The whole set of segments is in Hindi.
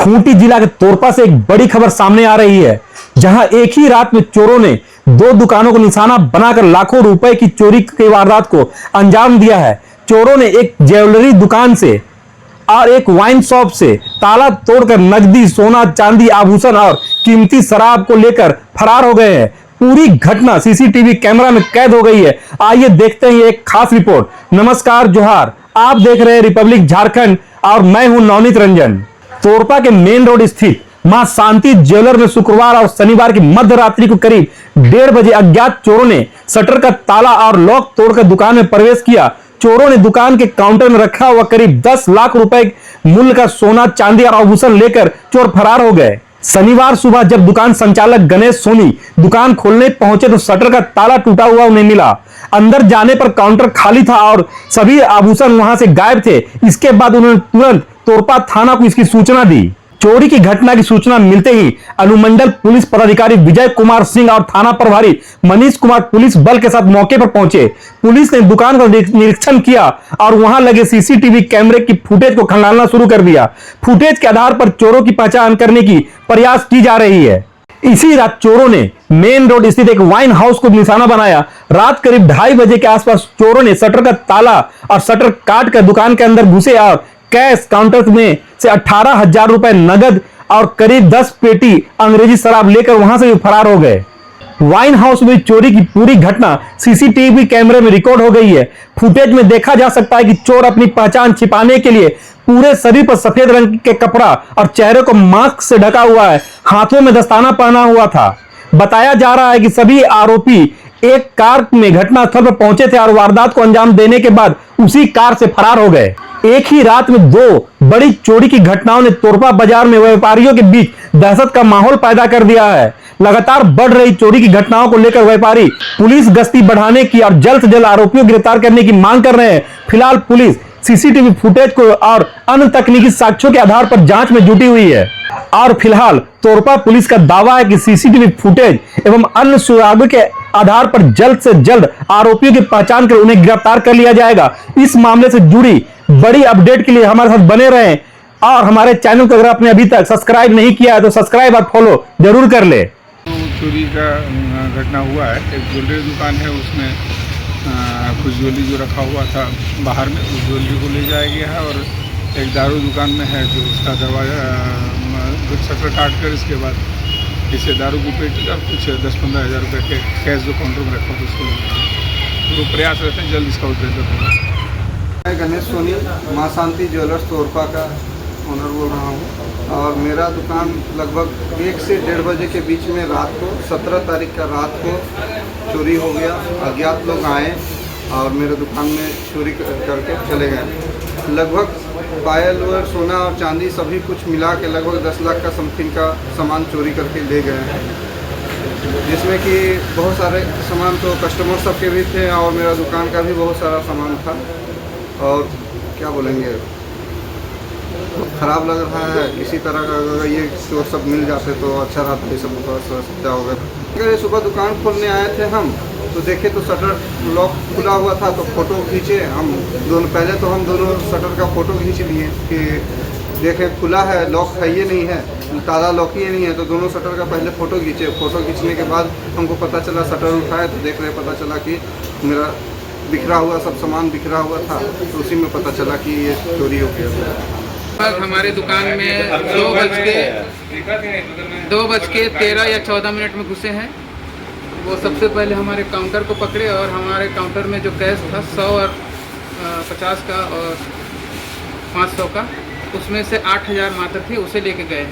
खूंटी जिला के तोरपा से एक बड़ी खबर सामने आ रही है, जहां एक ही रात में चोरों ने दो दुकानों को निशाना बनाकर लाखों रुपए की चोरी की वारदात को अंजाम दिया है। चोरों ने एक ज्वेलरी दुकान से और एक वाइन शॉप से ताला तोड़कर नकदी, सोना, चांदी, आभूषण और कीमती शराब को लेकर फरार हो गए हैं। पूरी घटना सीसीटीवी कैमरा में कैद हो गई है। आइए देखते हैं एक खास रिपोर्ट। नमस्कार, जोहार, आप देख रहे हैं रिपब्लिक झारखंड और मैं हूं नवनीत रंजन। तोरपा के मेन रोड स्थित मां शांति ज्वेलर में शुक्रवार और शनिवार की मध्य रात्रि को करीब 1:30 बजे अज्ञात चोरों ने शटर का ताला और लॉक तोड़कर दुकान में प्रवेश किया। चोरों ने दुकान के काउंटर में रखा हुआ करीब 10 लाख रुपए मूल्य का सोना, चांदी और आभूषण लेकर चोर फरार हो गए। शनिवार सुबह जब दुकान संचालक गणेश सोनी दुकान खोलने पहुंचे तो शटर का ताला टूटा हुआ उन्हें मिला। अंदर जाने पर काउंटर खाली था और सभी आभूषण वहां से गायब थे। इसके बाद उन्होंने तुरंत तोरपा थाना को इसकी सूचना दी। चोरी की घटना की सूचना मिलते ही अनुमंडल पुलिस पदाधिकारी विजय कुमार सिंह और थाना प्रभारी मनीष कुमार पुलिस बल के साथ मौके पर पहुंचे। पुलिस ने दुकान का निरीक्षण किया और वहां लगे सीसीटीवी कैमरे की फुटेज को खंगालना शुरू कर दिया। फुटेज के आधार पर चोरों की पहचान करने की प्रयास की जा रही है। इसी रात चोरों ने मेन रोड स्थित एक वाइन हाउस को निशाना बनाया। रात करीब 2:30 बजे के आसपास चोरों ने शटर का ताला और शटर काट कर दुकान के अंदर घुसे और कैश काउंटर में से 18,000 रुपए नगद और करीब 10 पेटी अंग्रेजी शराब लेकर वहां से भी फरार हो गए। वाइन हाउस में चोरी की पूरी घटना सीसीटीवी कैमरे में रिकॉर्ड हो गई है। फुटेज में देखा जा सकता है कि चोर अपनी पहचान छिपाने के लिए पूरे शरीर पर सफेद रंग के कपड़ा और चेहरे को मास्क से ढका हुआ है। हाथों में दस्ताना पहना हुआ था। बताया जा रहा है कि सभी आरोपी एक कार में घटनास्थल पर पहुंचे थे और वारदात को अंजाम देने के बाद उसी कार से फरार हो गए। एक ही रात में दो बड़ी चोरी की घटनाओं ने तोरपा बाजार में व्यापारियों के बीच दहशत का माहौल पैदा कर दिया है। लगातार बढ़ रही चोरी की घटनाओं को लेकर व्यापारी पुलिस गश्ती बढ़ाने की और जल्द से जल्द आरोपियों को गिरफ्तार करने की मांग कर रहे हैं। फिलहाल पुलिस सीसीटीवी फुटेज को और अन्य तकनीकी साक्ष्यों के आधार पर जांच में जुटी हुई है और फिलहाल तोरपा पुलिस का दावा है कि सीसीटीवी फुटेज एवं अन्य सुरागों के आधार पर जल्द से जल्द आरोपियों की पहचान कर उन्हें गिरफ्तार कर लिया जाएगा। इस मामले से जुड़ी बड़ी अपडेट के लिए हमारे साथ बने रहें और हमारे चैनल को अगर आपने अभी तक सब्सक्राइब नहीं किया है तो सब्सक्राइब और फॉलो जरूर कर ले। चोरी का घटना हुआ है। एक ज्वेलरी दुकान है, उसमें कुछ ज्वेलरी जो रखा हुआ था बाहर में, उस ज्वेलरी को ले जाया गया है। और एक दारू दुकान में है जो उसका दरवाजा शटर काट कर इसके बाद इसे दारू की पेटी और कुछ 10-15 हज़ार रुपये के कैश जो काउंटर में रखा था उसको तो प्रयास रहते हैं जल्द इसका उद्देश्य होगा। मैं गणेश सोनी मां शांति ज्वेलर्स तोरपा का ओनर बोल रहा हूँ और मेरा दुकान लगभग 1 से 1:30 बजे के बीच में रात को 17 तारीख का रात को चोरी हो गया। अज्ञात लोग आए और मेरे दुकान में चोरी करके चले गए। लगभग पायल और सोना और चांदी सभी कुछ मिला के लगभग 10 लाख का समथिंग का सामान चोरी करके ले गए हैं, जिसमें कि बहुत सारे सामान तो कस्टमर सबके भी थे और मेरा दुकान का भी बहुत सारा सामान था। और क्या बोलेंगे, खराब लग रहा है। इसी तरह का अगर ये चोर सब मिल जाते तो अच्छा रहता, ये सब सुविधा हो गया। अगर सुबह दुकान खोलने आए थे हम तो देखे तो शटर लॉक खुला हुआ था तो फ़ोटो खींचे हम दोनों। पहले तो हम दोनों शटर का फ़ोटो खींच लिए कि देखें खुला है, लॉक है ये नहीं है, ताला लॉक ही नहीं है। तो दोनों शटर का पहले फ़ोटो खींचे। फ़ोटो खींचने के बाद हमको पता चला, शटर उठाए तो देख रहे पता चला कि मेरा बिखरा हुआ सब सामान बिखरा हुआ था। तो उसी में पता चला कि ये चोरी हो गया। हमारे दुकान में 2:13 या 14 मिनट में घुसे हैं। वो सबसे पहले हमारे काउंटर को पकड़े और हमारे काउंटर में जो कैश था 100 और 50 का और 500 का, उसमें से 8,000 मात्र थे, उसे लेके गए।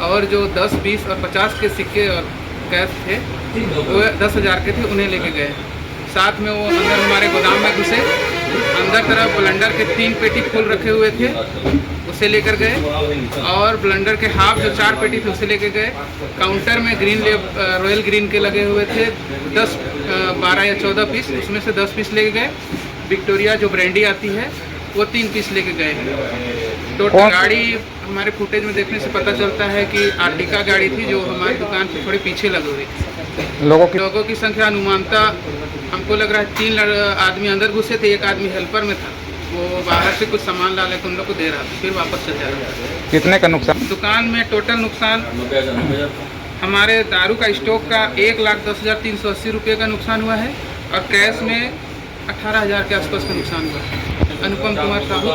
और जो 10, 20 और 50 के सिक्के और कैश थे वो 10,000 के थे, उन्हें लेके गए। साथ में वो अंदर हमारे गोदाम में घुसे, अंदर तरफ ब्लेंडर के 3 पेटी फुल रखे हुए थे, उसे लेकर गए। और ब्लेंडर के हाफ जो 4 पेटी थे उसे लेकर गए। काउंटर में रॉयल ग्रीन के लगे हुए थे 10, 12 या 14 पीस, उसमें से 10 पीस लेके गए। विक्टोरिया जो ब्रांडी आती है वो 3 पीस लेके गए। टोटल गाड़ी हमारे फुटेज में देखने से पता चलता है कि आर्टिका गाड़ी थी जो हमारी दुकान के थोड़े पीछे लगी हुई थी। लोगों की संख्या अनुमानता हमको लग रहा है 3 आदमी अंदर घुसे थे, 1 आदमी हेल्पर में था। वो बाहर से कुछ सामान ला लेकर उन लोग को दे रहा था, फिर वापस चल जा रहा था। कितने का नुकसान? दुकान में टोटल नुकसान हमारे दारू का स्टॉक का 1,10,380 रुपये का नुकसान हुआ है और कैश में 18,000 के आसपास का नुकसान हुआ है। अनुपम कुमार साहू।